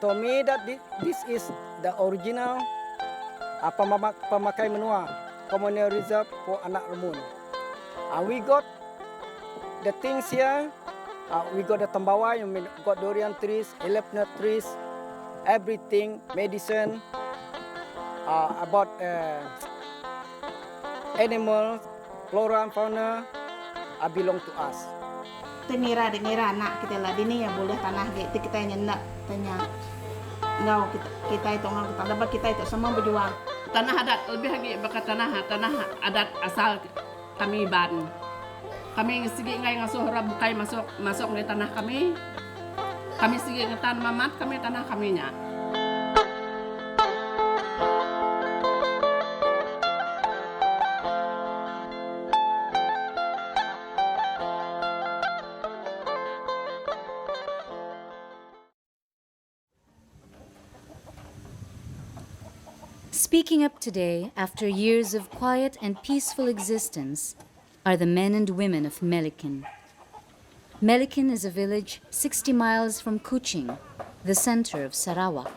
told me that this is the original pemakai menua communal reserve for Anak Remun. We got the things here. We got the tambawai, we got durian trees, elep-nut trees, everything, medicine, about animals, flora and fauna, belong to us. Dengira anak kita lah, ini yang boleh tanah kita nyenak tanya. Ngau kita itu ngau kita dapat kita itu semua berjuang. Tanah adat lebih lagi bekas tanah adat asal kami Iban. Kami sigi ngai ngasuh rabukai masuk di tanah kami. Kami sigi ngetan mamat kami tanah kaminya. Speaking up today, after years of quiet and peaceful existence, are the men and women of Melikin. Melikin is a village 60 miles from Kuching, the center of Sarawak,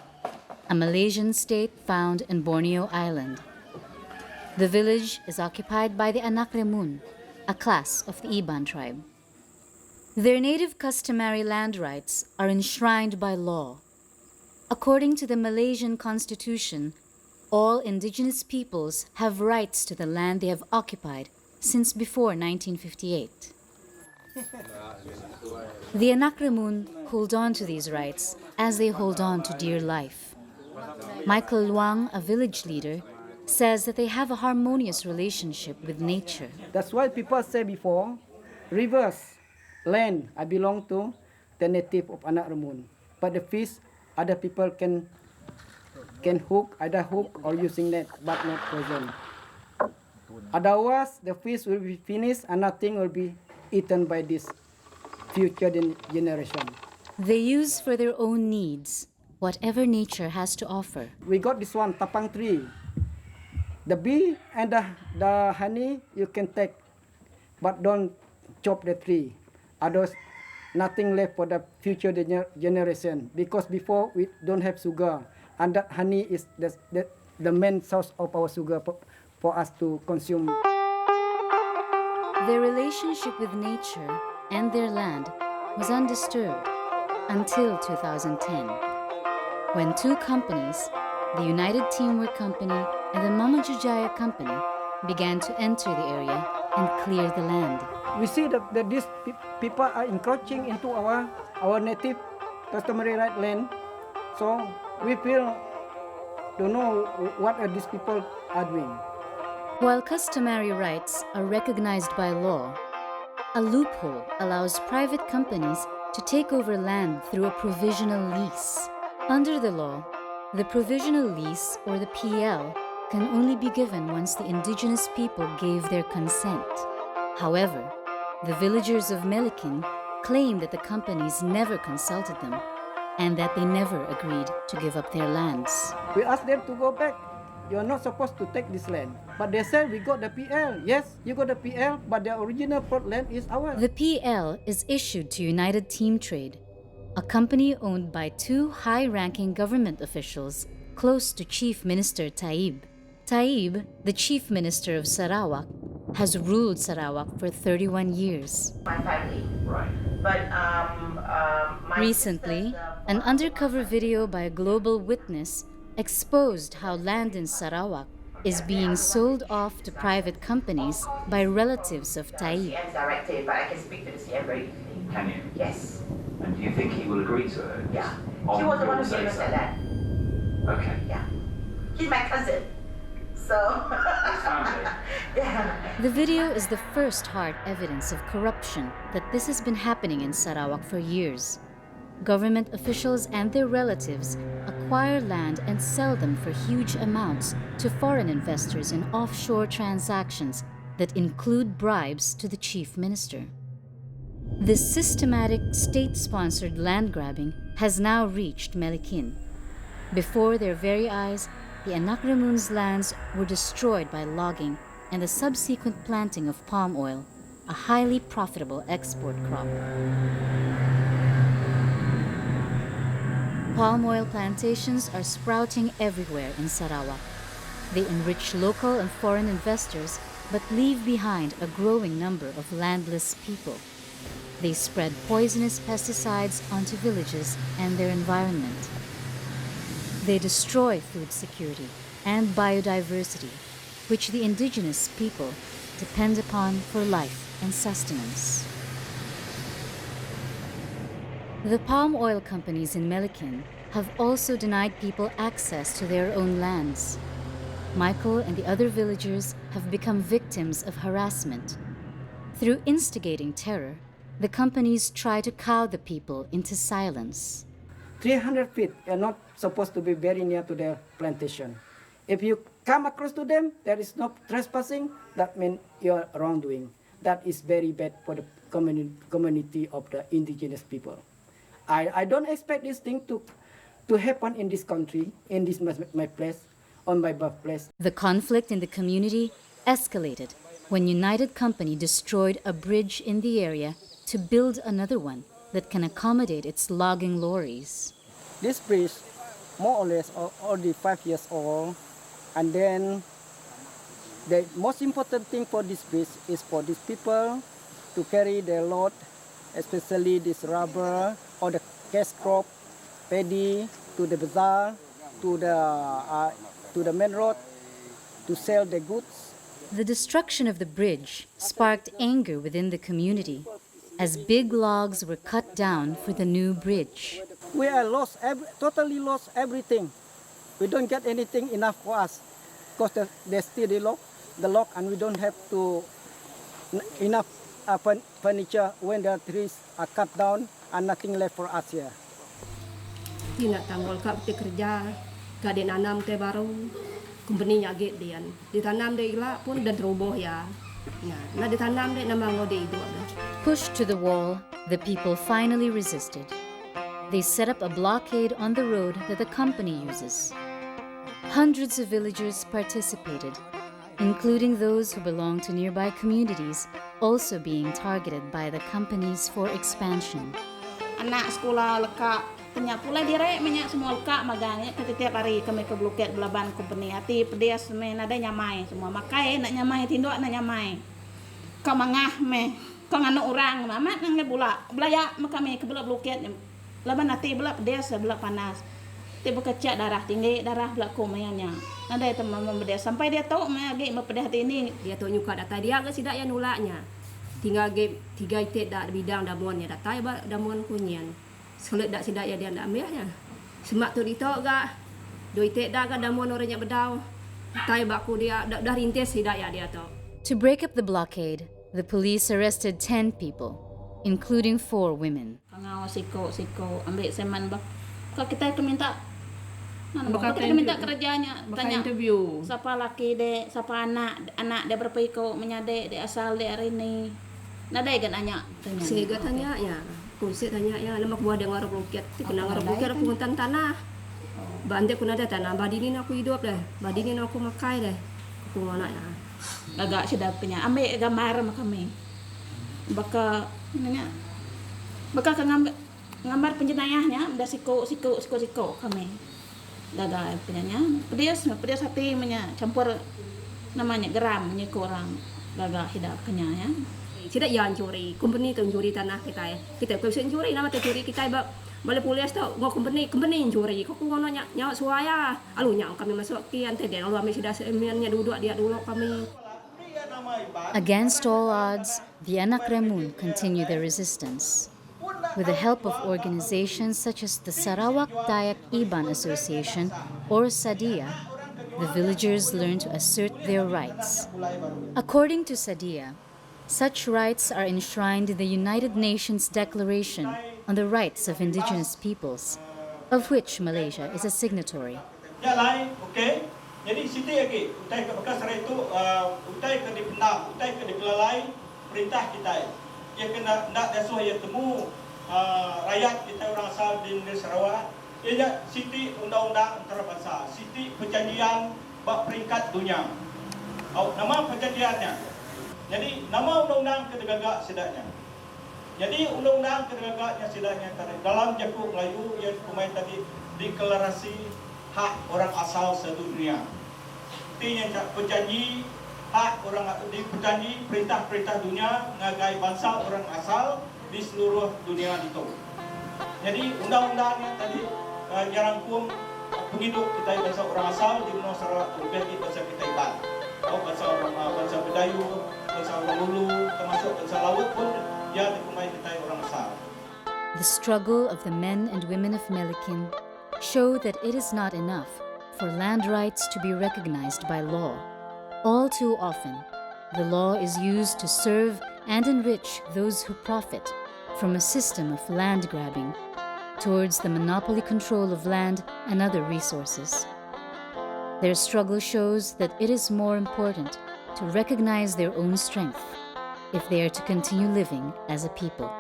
a Malaysian state found in Borneo Island. The village is occupied by the Anak Remun, a class of the Iban tribe. Their native customary land rights are enshrined by law. According to the Malaysian Constitution, all indigenous peoples have rights to the land they have occupied since before 1958. The Anak Remun hold on to these rights as they hold on to dear life. Michael Luang, a village leader, says that they have a harmonious relationship with nature. That's why people say before, rivers, land, I belong to the native of Anak Remun. But the fish, other people can hook, either hook or using net, but not poison. Otherwise, the fish will be finished and nothing will be eaten by this future generation. They use for their own needs whatever nature has to offer. We got this one, tapang tree. The bee and the honey you can take, but don't chop the tree. Otherwise, nothing left for the future generation. Because before we don't have sugar, and that honey is the main source of our sugar for us to consume. Their relationship with nature and their land was undisturbed until 2010, when two companies, the United Teamwork Company and the Mamajujaya Company, began to enter the area and clear the land. We see that these people are encroaching into our native customary right land, so we feel don't know what these people are doing. While customary rights are recognized by law, a loophole allows private companies to take over land through a provisional lease. Under the law, the provisional lease, or the PL, can only be given once the indigenous people gave their consent. However, the villagers of Melikin claim that the companies never consulted them and that they never agreed to give up their lands. We asked them to go back. You're not supposed to take this land. But they said, we got the PL. Yes, you got the PL, but the original plot land is ours. The PL is issued to United Team Trade, a company owned by two high-ranking government officials close to Chief Minister Taib. Taib, the Chief Minister of Sarawak, has ruled Sarawak for 31 years. My family. Right. But Recently, an undercover video by a global witness exposed how land in Sarawak is being sold off to private companies by relatives of Taib. CM directed, but I can speak to the CM very easily. Can you? Yes. And do you think he will agree to it? Yeah. On She was the one who your gave us say-so? that land. Okay. Yeah. He's my cousin. So. Family. Yeah. The video is the first hard evidence of corruption that this has been happening in Sarawak for years. Government officials and their relatives acquire land and sell them for huge amounts to foreign investors in offshore transactions that include bribes to the chief minister. This systematic, state-sponsored land grabbing has now reached Melikin. Before their very eyes, the Anak Remun's lands were destroyed by logging and the subsequent planting of palm oil, a highly profitable export crop. Palm oil plantations are sprouting everywhere in Sarawak. They enrich local and foreign investors, but leave behind a growing number of landless people. They spread poisonous pesticides onto villages and their environment. They destroy food security and biodiversity, which the indigenous people depend upon for life and sustenance. The palm oil companies in Melikin have also denied people access to their own lands. Michael and the other villagers have become victims of harassment. Through instigating terror, the companies try to cow the people into silence. 300 feet are not supposed to be very near to the plantation. If you come across to them, there is no trespassing, that means you are wrongdoing. That is very bad for the community of the indigenous people. I don't expect this thing to happen in this country, in this my place, on my birthplace. The conflict in the community escalated when United Company destroyed a bridge in the area to build another one that can accommodate its logging lorries. This bridge, more or less, already 5 years old, and then the most important thing for this bridge is for these people to carry their load, especially this rubber or the cash crop, paddy, to the bazaar, to the main road, to sell the goods. The destruction of the bridge sparked anger within the community as big logs were cut down for the new bridge. We are totally lost everything. We don't get anything enough for us because they still the lock, and we don't have enough furniture when the trees are cut down and nothing left for us here. Tidak tanggul kap kerja, kadin anam teh baru, company nya gate dian. Ditanam deh ila pun dan roboh ya. Nah ditanam deh nama ngode itu ada. Pushed to the wall, the people finally resisted. They set up a blockade on the road that the company uses. Hundreds of villagers participated, including those who belong to nearby communities, also being targeted by the companies for expansion. Anak sekolah leka tanya pula direk banyak semua leka maganya setiap hari kami ke bloket belaban company hati pedes men ada nyamai semua makai nak nyamai tindok nak nyamai kau mangah me kau nganu orang mamat nang bula belaya kami ke bloket laban hati bela pedes bela panas tiba kecak darah tinggi darah bela komayanya ada teman membedes sampai dia tahu lagi mempedes hati ini Dia tahu nyuka data dia ke sidak yang nulaknya. Tinggal game 3 itik dak bidang damuannya datai ba damuan kunyian. Selet dak sidak ya dia ndak ambilnya. Semak tu ditok gak 2 itik dak ka damuan orangnya bedau. Tai baku dia dak dah rintis sidak ya dia tahu. To break up the blockade, the police arrested 10 people, including 4 women. Ngau siko ambil seman bak kau kita minta Bakal kita minta kerjanya bakal tanya interview. siapa laki dek siapa anak dia berapa iko menyadek dia asal dia hari ini nadai kan tanya Sehingga tanya ya. Kusik tanya ya lemak buah dia ngarep loket. Ti kena ngarep loket aku hutan tanah. Bande ku nada tanah badinin aku hidup deh. Badinin aku makai deh. Aku anak ya. agak sedap punya ambil gambar sama kami baka nanya baka ngambar penjenayahnya udah siko kami daga punyanya pedes hati punya campur namanya geram punya kurang daga hidup punya ya Tidak yang curi, company tu curi tanah kita ya. Kita kau sen curi nama tu curi kita ba boleh polis tau ngau company curi. Kau ngono nyawa suaya. Alu nyawa kami masuk kian teh dia lalu kami sudah semennya duduk dia dulu kami. Against all odds, the Anak Remun continue their resistance. With the help of organizations such as the Sarawak Dayak Iban Association or SADIA, the villagers learn to assert their rights. According to SADIA, such rights are enshrined in the United Nations Declaration on the Rights of Indigenous Peoples, of which Malaysia is a signatory. Jalan, okey. Jadi siti lagi, utai ke bekas hari itu, utai ke dipendam, utai ke dikelalai perintah kita. Ia kena nak dasuh ia temu rakyat kita orang asal di negeri Sarawak. Ia siti undang-undang antarabangsa, siti perjanjian bab peringkat dunia. Nama perjanjiannya. Jadi nama undang-undang kedegagak sedaknya. Jadi undang-undang kedegaknya sidaknya tadi dalam Jakuk Melayu yang pemain tadi deklarasi hak orang asal sedunia. Artinya berjanji hak orang berjanji perintah-perintah dunia ngagai bangsa orang asal di seluruh dunia itu. Jadi undang-undangnya tadi jarangkum penghidup kita bangsa orang asal di Borneo Sarawak lebih di bangsa kita Iban. Atau bangsa orang bangsa Bedayu, bangsa orang Lulu, termasuk bangsa laut pun dia dikumai kita orang asal. The struggle of the men and women of Melikin show that it is not enough for land rights to be recognized by law. All too often, the law is used to serve and enrich those who profit from a system of land grabbing towards the monopoly control of land and other resources. Their struggle shows that it is more important to recognize their own strength if they are to continue living as a people.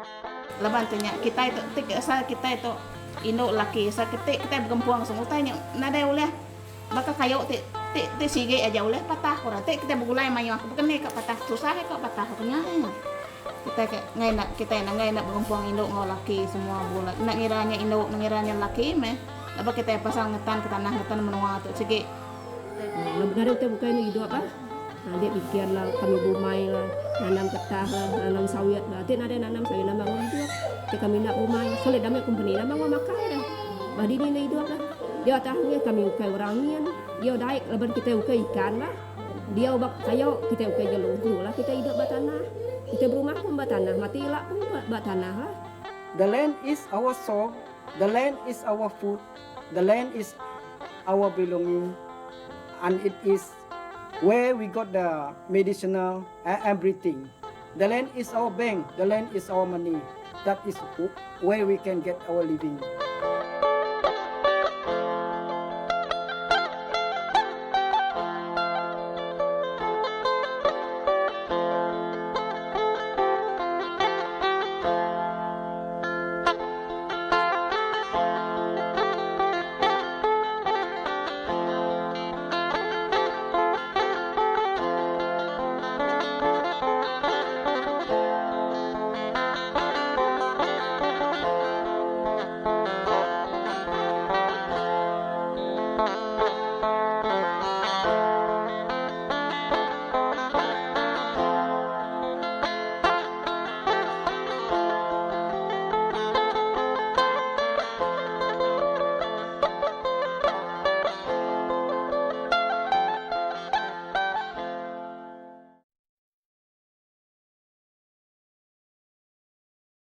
Laban tanya kita itu tik asal kita itu induk laki asal kita bergempuang semua tanya nada oleh baka kayu tik sige aja oleh patah orang tik kita bergulai mayu aku bukan nek patah susah kok patah punya kita ngai nak kita ngai nak bergempuang induk ngau laki semua bola nak ngiranya induk ngiranya laki meh apa kita pasang ngetan ke tanah ngetan menua tu sige benar itu bukan hidup apa dia pikir lah kami bumai lah nanam ketah lah nanam sawit lah dia ada nanam sawit nanam hidup dia kami nak bumai soleh damai company nama mau makan dah badi ni hidup lah dia tahunya kami ukai orangnya dia Dayak leban kita ukai ikan lah dia ubak kayu kita ukai jalur tu lah kita hidup batanah kita berumah pun batanah mati lah pun batanah lah. The land is our soul, the land is our food, the land is our belonging, and it is where we got the medicinal and everything. The land is our bank, the land is our money. That is where we can get our living.